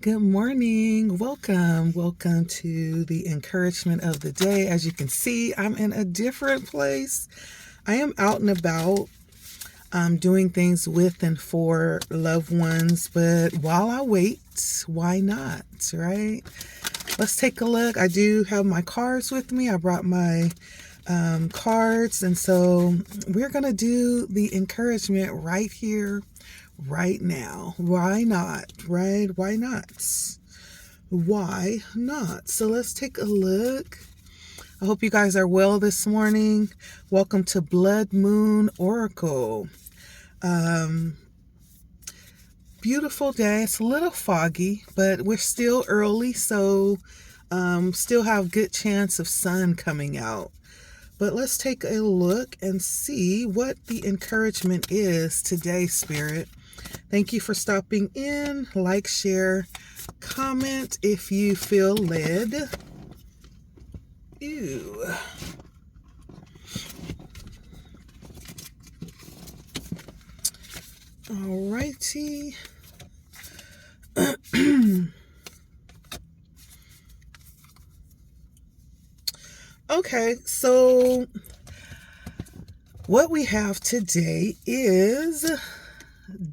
Good morning. Welcome to the encouragement of the day. As you can see, I'm in a different place. I am out and about doing things with and for loved ones, but while I wait, why not, right? Let's take a look. I do have my cards with me. I brought my cards, and so we're going to do the encouragement right here, right now. Why not, right? Why not? Why not? So let's take a look. I hope you guys are well this morning. Welcome to Blood Moon Oracle. Beautiful day. It's a little foggy, but we're still early, so still have good chance of sun coming out. But let's take a look and see what the encouragement is today, Spirit. Thank you for stopping in. Like, share, comment if you feel led. Ew. Alrighty. Okay, so what we have today is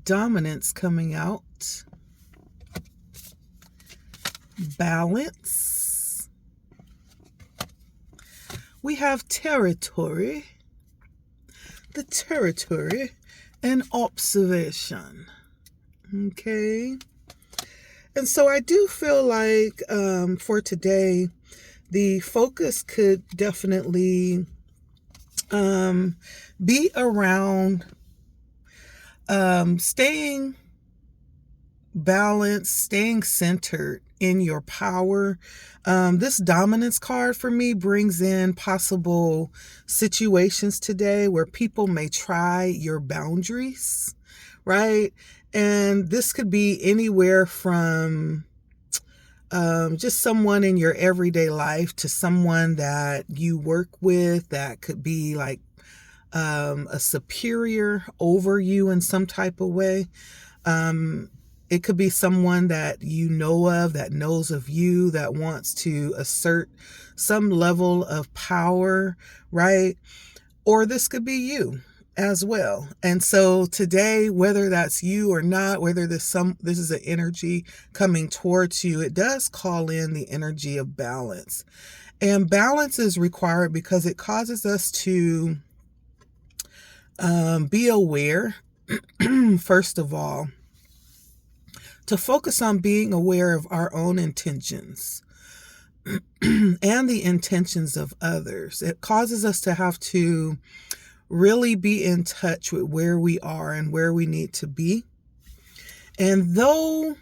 dominance coming out, balance, we have territory, the territory, and observation. Okay, and so I do feel like for today, the focus could definitely be around staying balanced, staying centered in your power. This dominance card for me brings in possible situations today where people may try your boundaries, right? And this could be anywhere from just someone in your everyday life to someone that you work with that could be like a superior over you in some type of way. It could be someone that you know of, that knows of you, that wants to assert some level of power, right? Or this could be you as well. And so today, whether that's you or not, whether this is an energy coming towards you, it does call in the energy of balance. And balance is required because it causes us to be aware, first of all, to focus on being aware of our own intentions and the intentions of others. It causes us to have to really be in touch with where we are and where we need to be. And though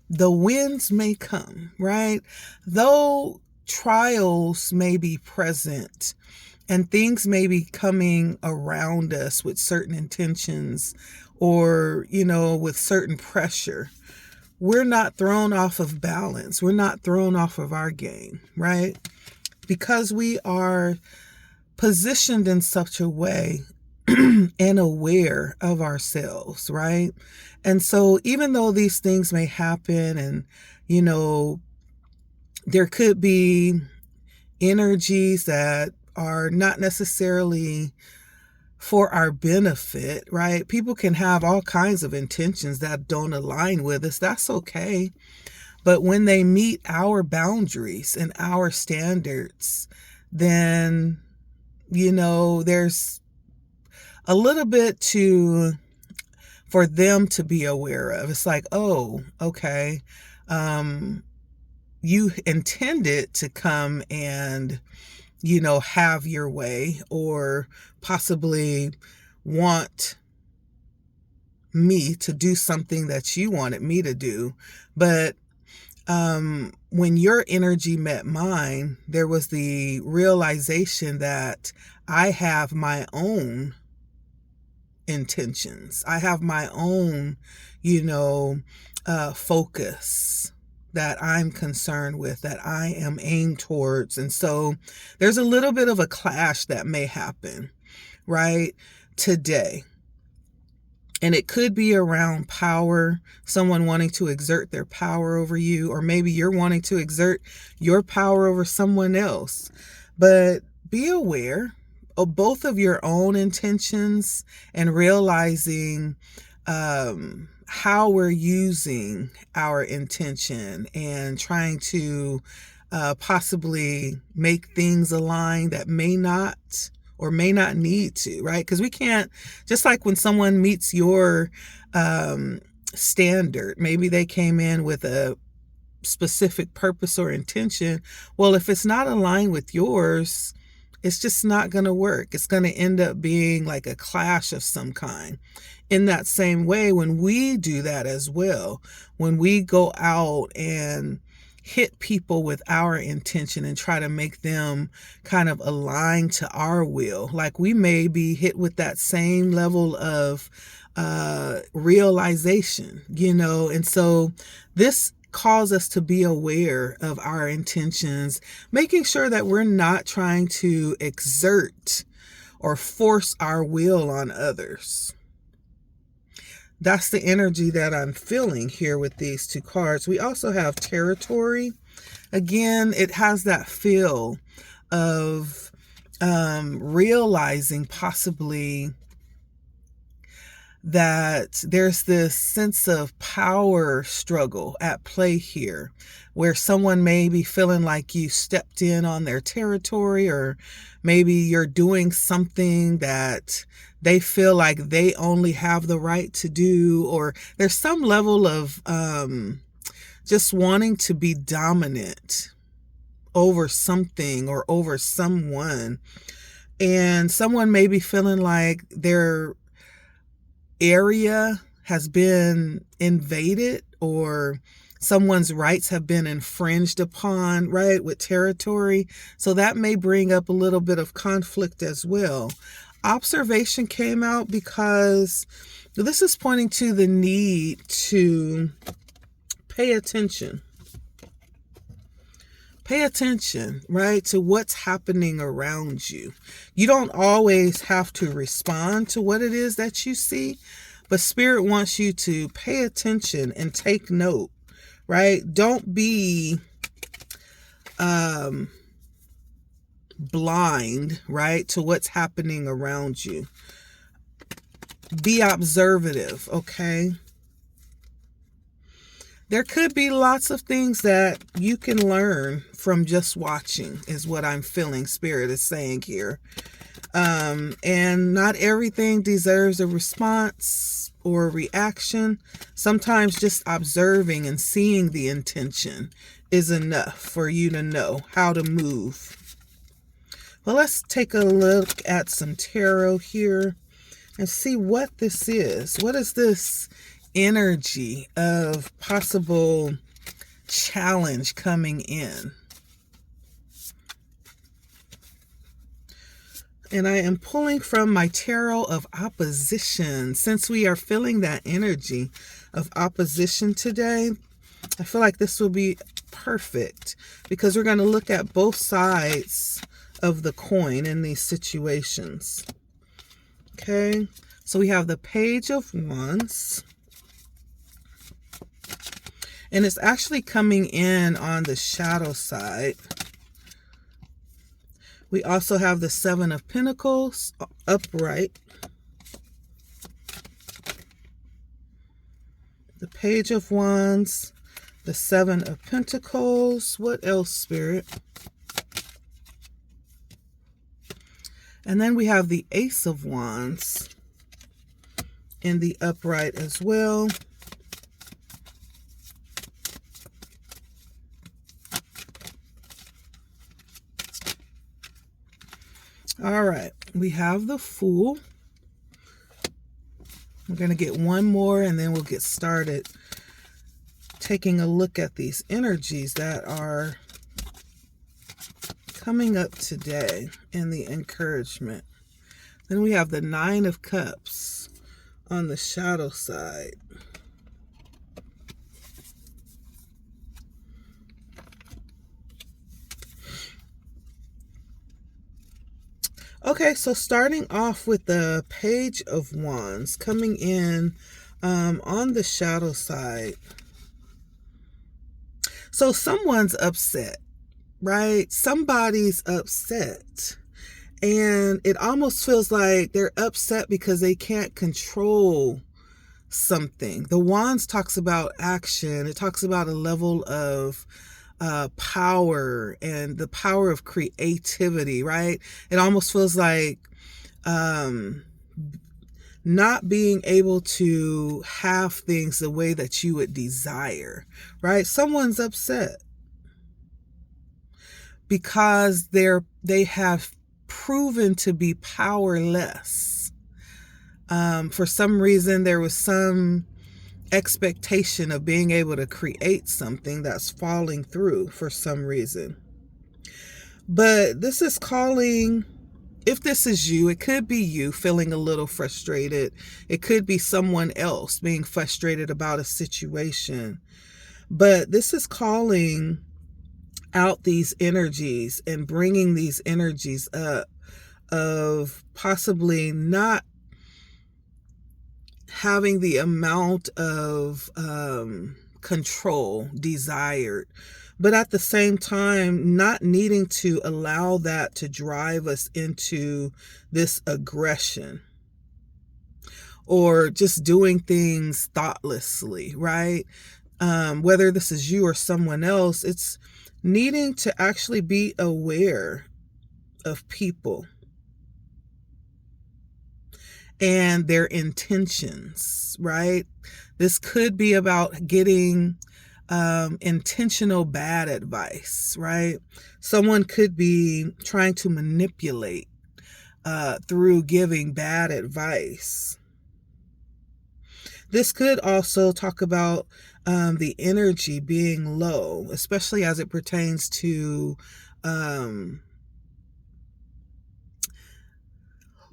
the winds may come, right? Though trials may be present and things may be coming around us with certain intentions or, with certain pressure, we're not thrown off of balance. We're not thrown off of our game, right? Because we are positioned in such a way and aware of ourselves, right? And so even though these things may happen and, there could be energies that are not necessarily for our benefit, right? People can have all kinds of intentions that don't align with us. That's okay. But when they meet our boundaries and our standards, then there's a little bit for them to be aware of. It's like, oh, okay. You intended to come and, have your way or possibly want me to do something that you wanted me to do. But when your energy met mine, there was the realization that I have my own intentions. I have my own, focus that I'm concerned with, that I am aimed towards. And so there's a little bit of a clash that may happen, right, today. And it could be around power, someone wanting to exert their power over you, or maybe you're wanting to exert your power over someone else. But be aware of both of your own intentions and realizing how we're using our intention and trying to possibly make things align that may not or may not need to, right? Because we can't, just like when someone meets your standard, maybe they came in with a specific purpose or intention. Well, if it's not aligned with yours, it's just not going to work. It's going to end up being like a clash of some kind. In that same way, when we do that as well, when we go out and hit people with our intention and try to make them kind of align to our will, like we may be hit with that same level of realization, and so this calls us to be aware of our intentions, making sure that we're not trying to exert or force our will on others. That's the energy that I'm feeling here with these two cards. We also have territory. Again, it has that feel of realizing possibly that there's this sense of power struggle at play here, where someone may be feeling like you stepped in on their territory, or maybe you're doing something that they feel like they only have the right to do, or there's some level of just wanting to be dominant over something or over someone. And someone may be feeling like their area has been invaded, or someone's rights have been infringed upon, right, with territory. So that may bring up a little bit of conflict as well. Observation came out because this is pointing to the need to pay attention. Pay attention, right, to what's happening around you. You don't always have to respond to what it is that you see, but Spirit wants you to pay attention and take note, right? Don't be blind, right, to what's happening around you. Be observative, okay? There could be lots of things that you can learn from just watching, is what I'm feeling Spirit is saying here. And not everything deserves a response or a reaction. Sometimes just observing and seeing the intention is enough for you to know how to move. Well, let's take a look at some tarot here and see what this is. What is this energy of possible challenge coming in? And I am pulling from my tarot of opposition. Since we are feeling that energy of opposition today, I feel like this will be perfect because we're going to look at both sides of the coin in these situations. Okay, so we have the Page of Wands. And it's actually coming in on the shadow side. We also have the Seven of Pentacles upright. The Page of Wands. The Seven of Pentacles. What else, Spirit? And then we have the Ace of Wands in the upright as well. All right, we have the Fool. We're going to get one more and then we'll get started taking a look at these energies that are coming up today in the encouragement. Then we have the Nine of Cups on the shadow side. Okay, so starting off with the Page of Wands coming in on the shadow side. So someone's upset, right? Somebody's upset. And it almost feels like they're upset because they can't control something. The Wands talks about action. It talks about a level of power and the power of creativity, right? It almost feels like not being able to have things the way that you would desire, right? Someone's upset because they have proven to be powerless. For some reason, there was some expectation of being able to create something that's falling through for some reason. But this is calling, if this is you, it could be you feeling a little frustrated. It could be someone else being frustrated about a situation. But this is calling out these energies and bringing these energies up of possibly not having the amount of control desired, but at the same time, not needing to allow that to drive us into this aggression or just doing things thoughtlessly, right? Whether this is you or someone else, it's needing to actually be aware of people and their intentions, right? This could be about getting intentional bad advice, right? Someone could be trying to manipulate through giving bad advice. This could also talk about the energy being low, especially as it pertains to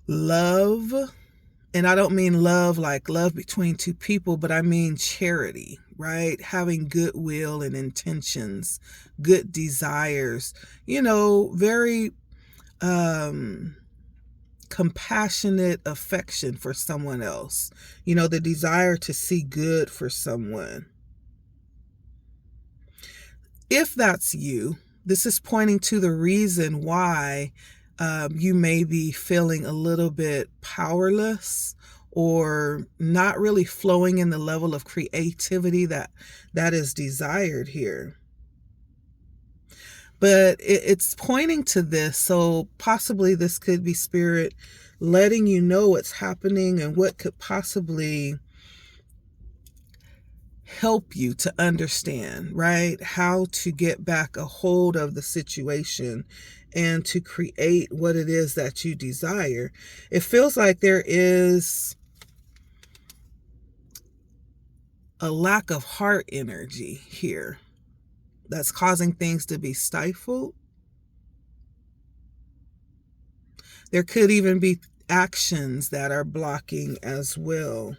love. And I don't mean love like love between two people, but I mean charity, right? Having goodwill and intentions, good desires, very compassionate affection for someone else, the desire to see good for someone. If that's you, this is pointing to the reason why you may be feeling a little bit powerless or not really flowing in the level of creativity that is desired here. But it's pointing to this, so possibly this could be Spirit letting you know what's happening and what could possibly help you to understand, right? How to get back a hold of the situation and to create what it is that you desire. It feels like there is a lack of heart energy here that's causing things to be stifled. There could even be actions that are blocking as well.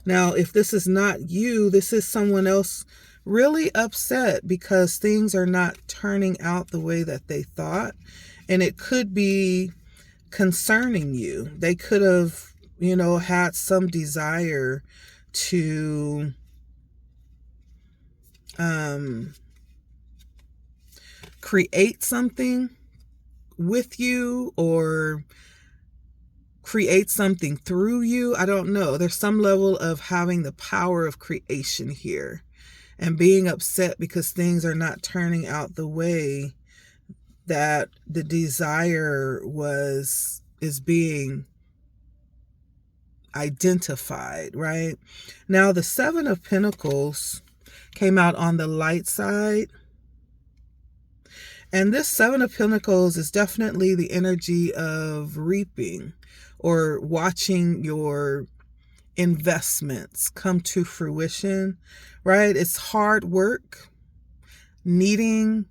Now, if this is not you, this is someone else really upset because things are not turning out the way that they thought. And it could be concerning you. They could have, had some desire to create something with you or create something through you. I don't know. There's some level of having the power of creation here and being upset because things are not turning out the way that the desire is being identified, right? Now, the Seven of Pentacles came out on the light side. And this Seven of Pentacles is definitely the energy of reaping or watching your investments come to fruition, right? It's hard work, needing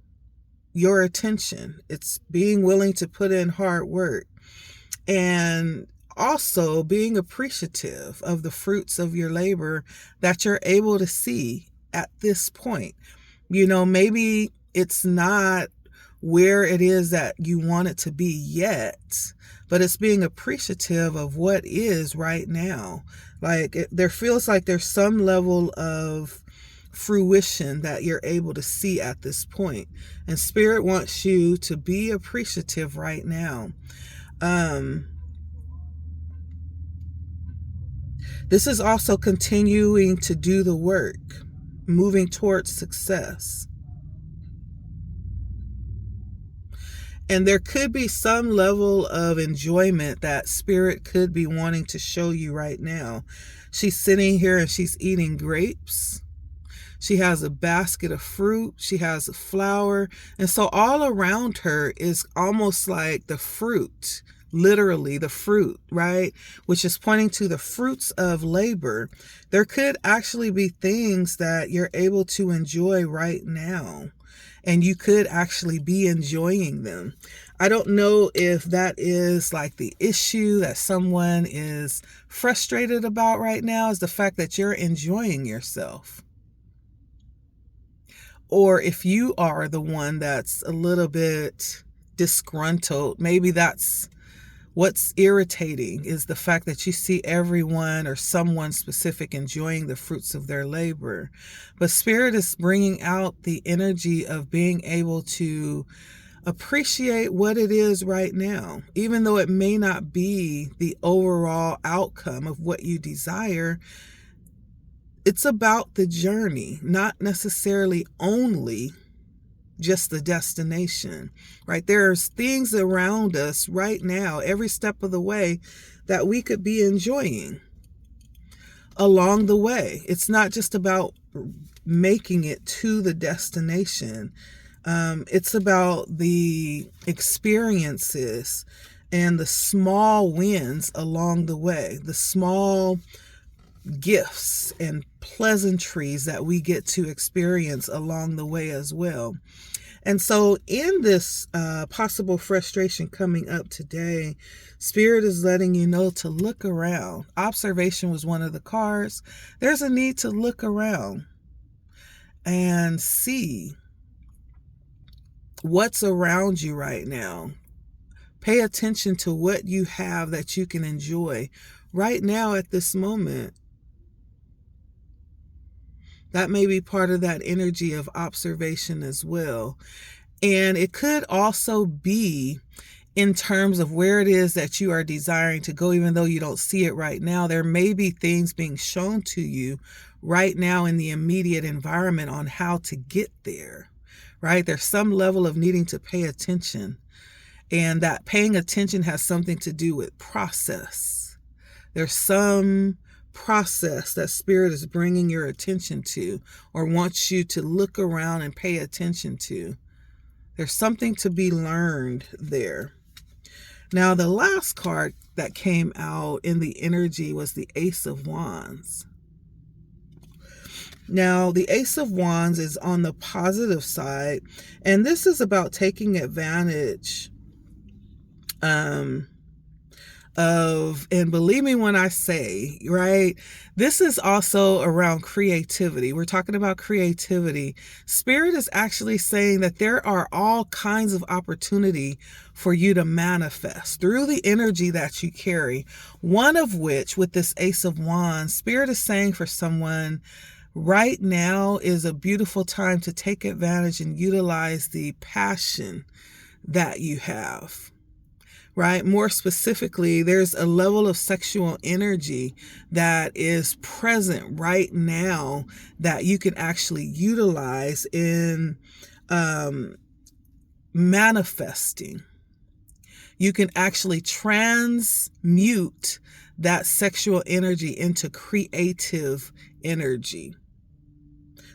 your attention. It's being willing to put in hard work and also being appreciative of the fruits of your labor that you're able to see at this point. Maybe it's not where it is that you want it to be yet, but it's being appreciative of what is right now. There feels like there's some level of fruition that you're able to see at this point. And Spirit wants you to be appreciative right now. This is also continuing to do the work, moving towards success. And there could be some level of enjoyment that Spirit could be wanting to show you right now. She's sitting here and she's eating grapes. She has a basket of fruit. She has a flower. And so all around her is almost like the fruit, literally the fruit, right? Which is pointing to the fruits of labor. There could actually be things that you're able to enjoy right now, and you could actually be enjoying them. I don't know if that is like the issue that someone is frustrated about right now, is the fact that you're enjoying yourself. Or if you are the one that's a little bit disgruntled, maybe that's what's irritating, is the fact that you see everyone or someone specific enjoying the fruits of their labor. But Spirit is bringing out the energy of being able to appreciate what it is right now, even though it may not be the overall outcome of what you desire. It's about the journey, not necessarily only just the destination, right? There's things around us right now, every step of the way, that we could be enjoying along the way. It's not just about making it to the destination. It's about the experiences and the small wins along the way, the small gifts and pleasantries that we get to experience along the way as well. And so in this possible frustration coming up today, Spirit is letting you know to look around. Observation was one of the cards. There's a need to look around and see what's around you right now. Pay attention to what you have that you can enjoy right now at this moment. That may be part of that energy of observation as well. And it could also be in terms of where it is that you are desiring to go, even though you don't see it right now. There may be things being shown to you right now in the immediate environment on how to get there, right? There's some level of needing to pay attention. And that paying attention has something to do with process. There's some process that Spirit is bringing your attention to, or wants you to look around and pay attention to. There's something to be learned there. Now, the last card that came out in the energy was the Ace of Wands. Now, the Ace of Wands is on the positive side, and this is about taking advantage of, and believe me when I say, right, this is also around creativity. We're talking about creativity. Spirit is actually saying that there are all kinds of opportunity for you to manifest through the energy that you carry. One of which, with this Ace of Wands, Spirit is saying for someone, right now is a beautiful time to take advantage and utilize the passion that you have. Right? More specifically, there's a level of sexual energy that is present right now that you can actually utilize in manifesting. You can actually transmute that sexual energy into creative energy.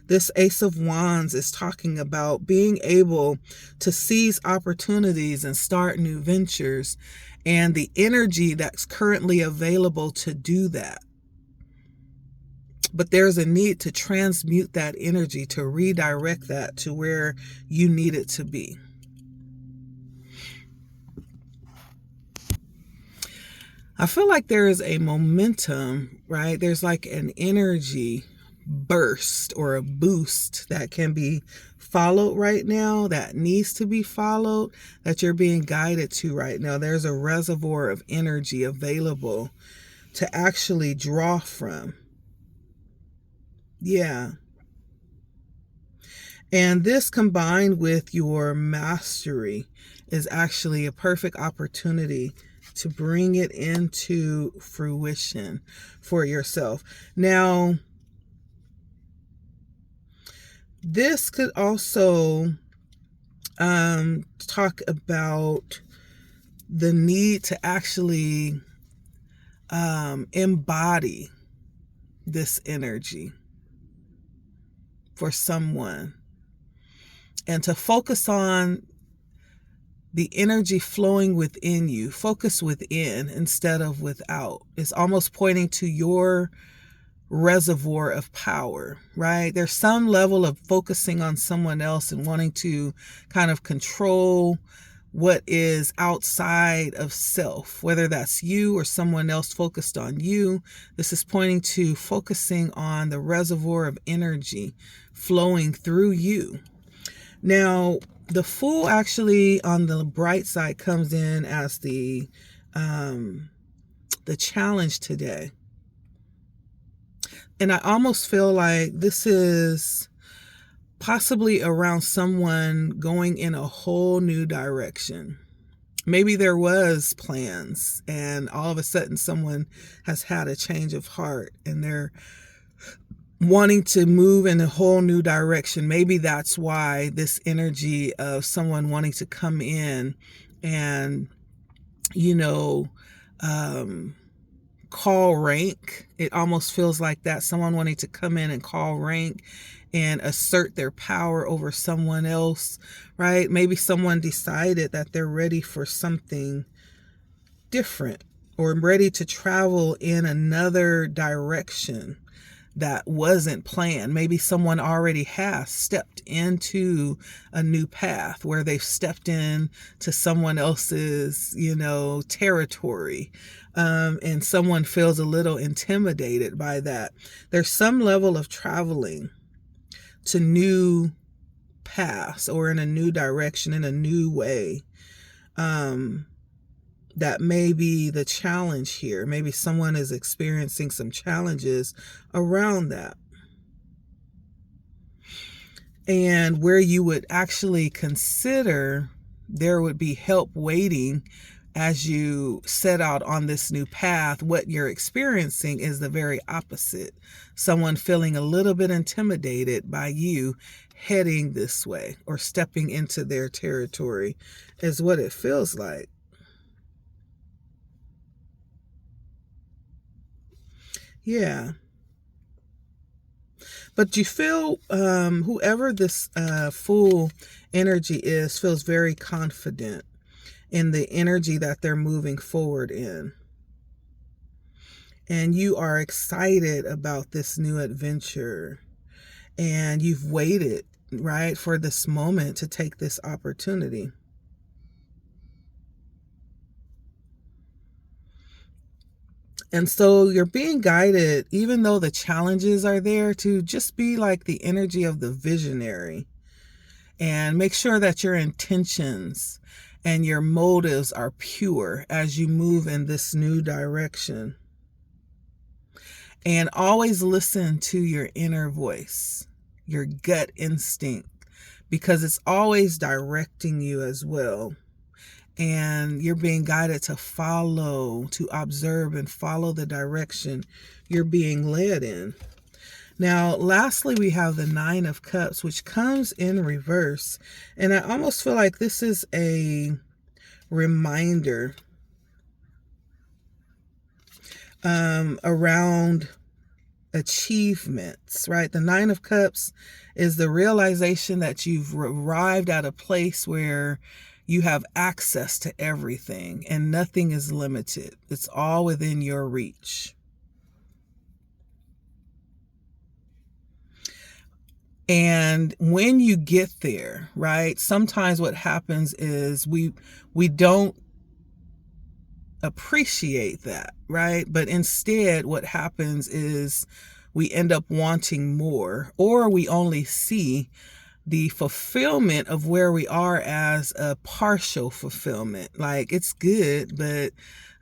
This Ace of Wands is talking about being able to seize opportunities and start new ventures, and the energy that's currently available to do that. But there's a need to transmute that energy, to redirect that to where you need it to be. I feel like there is a momentum, right? There's like an energy burst or a boost that can be followed right now, that needs to be followed, that you're being guided to right now. There's a reservoir of energy available to actually draw from. Yeah. And this combined with your mastery is actually a perfect opportunity to bring it into fruition for yourself. Now, this could also talk about the need to actually embody this energy for someone, and to focus on the energy flowing within you. Focus within instead of without. It's almost pointing to your reservoir of power, right? There's some level of focusing on someone else and wanting to kind of control what is outside of self, whether that's you or someone else focused on you. This is pointing to focusing on the reservoir of energy flowing through you. Now, the Fool actually on the bright side comes in as the challenge today. And I almost feel like this is possibly around someone going in a whole new direction. Maybe there was plans and all of a sudden someone has had a change of heart and they're wanting to move in a whole new direction. Maybe that's why this energy of someone wanting to come in and, call rank. It almost feels like that. Someone wanting to come in and call rank and assert their power over someone else, right? Maybe someone decided that they're ready for something different or ready to travel in another direction that wasn't planned. Maybe someone already has stepped into a new path where they've stepped in to someone else's, territory. And someone feels a little intimidated by that. There's some level of traveling to new paths or in a new direction, in a new way. That may be the challenge here. Maybe someone is experiencing some challenges around that. And where you would actually consider there would be help waiting as you set out on this new path, what you're experiencing is the very opposite. Someone feeling a little bit intimidated by you heading this way or stepping into their territory is what it feels like. Yeah. But you feel whoever this Fool energy is feels very confident in the energy that they're moving forward in. And you are excited about this new adventure. And you've waited, right, for this moment to take this opportunity. And so you're being guided, even though the challenges are there, to just be like the energy of the visionary and make sure that your intentions and your motives are pure as you move in this new direction. And always listen to your inner voice, your gut instinct, because it's always directing you as well. And you're being guided to follow, to observe and follow the direction you're being led in. Now, lastly, we have the 9 of Cups, which comes in reverse. And I almost feel like this is a reminder around achievements, right? The 9 of Cups is the realization that you've arrived at a place where you have access to everything and nothing is limited. It's all within your reach. And when you get there, right, sometimes what happens is we don't appreciate that, right? But instead, what happens is we end up wanting more, or we only see the fulfillment of where we are as a partial fulfillment. Like, it's good, but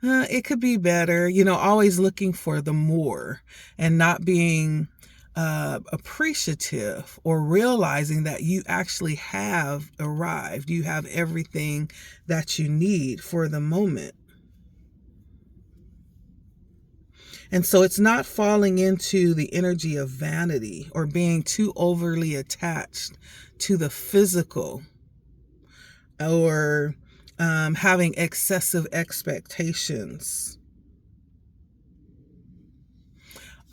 it could be better. Always looking for the more and not being appreciative or realizing that you actually have arrived. You have everything that you need for the moment. And so it's not falling into the energy of vanity or being too overly attached to the physical, or having excessive expectations.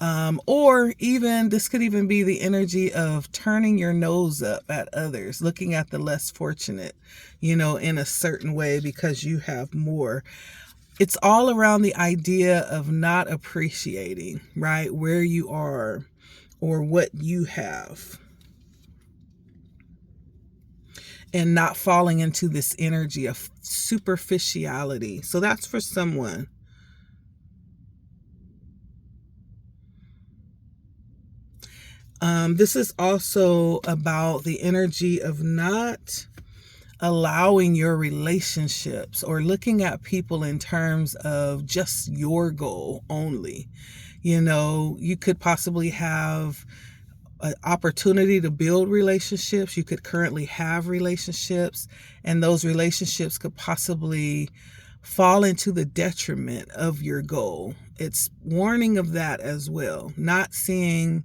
Or even, this could even be the energy of turning your nose up at others, looking at the less fortunate, in a certain way because you have more. It's all around the idea of not appreciating, right, where you are or what you have, and not falling into this energy of superficiality. So that's for someone. This is also about the energy of not allowing your relationships or looking at people in terms of just your goal only. You could possibly have an opportunity to build relationships. You could currently have relationships, and those relationships could possibly fall into the detriment of your goal. It's warning of that as well. Not seeing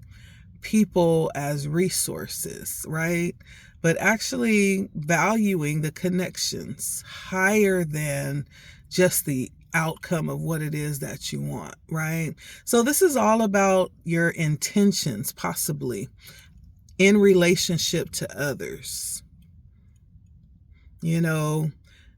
people as resources, right? But actually valuing the connections higher than just the outcome of what it is that you want, right? So this is all about your intentions, possibly in relationship to others.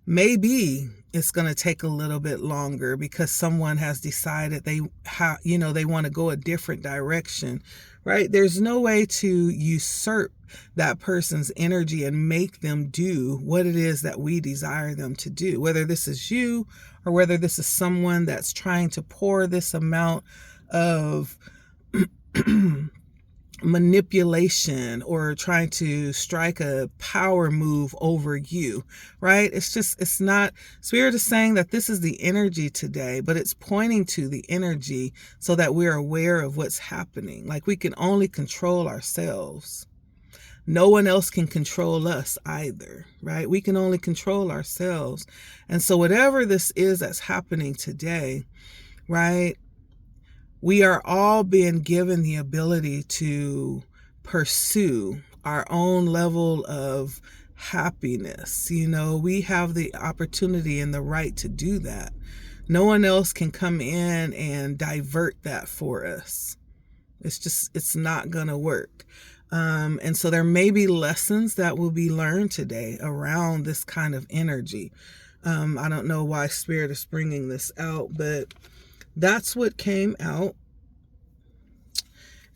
Maybe it's going to take a little bit longer because someone has decided they want to go a different direction, right? There's no way to usurp that person's energy and make them do what it is that we desire them to do, whether this is you or whether this is someone that's trying to pour this amount of manipulation or trying to strike a power move over you, right? It's not, Spirit is saying that this is the energy today, but it's pointing to the energy so that we're aware of what's happening. Like, we can only control ourselves. No one else can control us either, right? We can only control ourselves. And so whatever this is that's happening today, right? We are all being given the ability to pursue our own level of happiness. We have the opportunity and the right to do that. No one else can come in and divert that for us. It's not going to work. And so there may be lessons that will be learned today around this kind of energy. I don't know why Spirit is bringing this out, but that's what came out.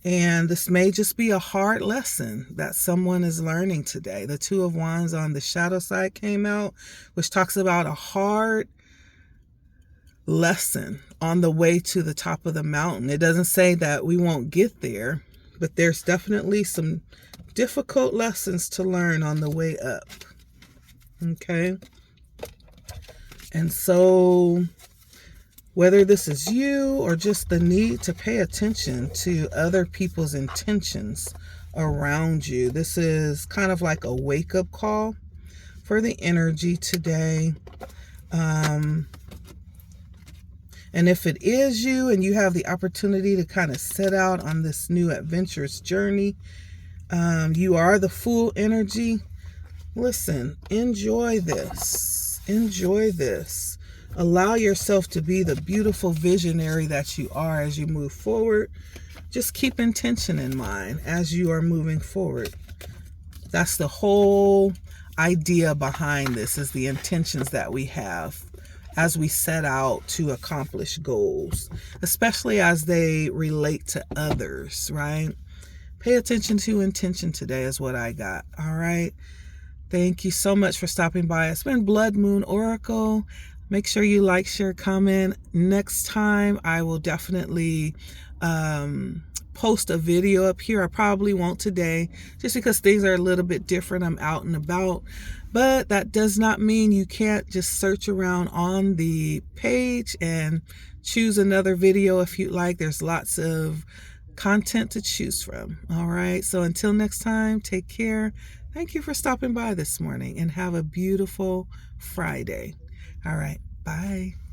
And this may just be a hard lesson that someone is learning today. The Two of Wands on the shadow side came out, which talks about a hard lesson on the way to the top of the mountain. It doesn't say that we won't get there, but there's definitely some difficult lessons to learn on the way up. Okay? And so whether this is you or just the need to pay attention to other people's intentions around you, this is kind of like a wake-up call for the energy today. And if it is you and you have the opportunity to kind of set out on this new adventurous journey, you are the Fool energy. Listen, enjoy this. Enjoy this. Allow yourself to be the beautiful visionary that you are as you move forward. Just keep intention in mind as you are moving forward. That's the whole idea behind this, is the intentions that we have as we set out to accomplish goals, especially as they relate to others, right? Pay attention to intention today is what I got. All right. Thank you so much for stopping by. It's been Blood Moon Oracle. Make sure you like, share, comment. Next time, I will definitely post a video up here. I probably won't today just because things are a little bit different. I'm out and about. But that does not mean you can't just search around on the page and choose another video if you'd like. There's lots of content to choose from. All right. So until next time, take care. Thank you for stopping by this morning and have a beautiful Friday. All right. Bye.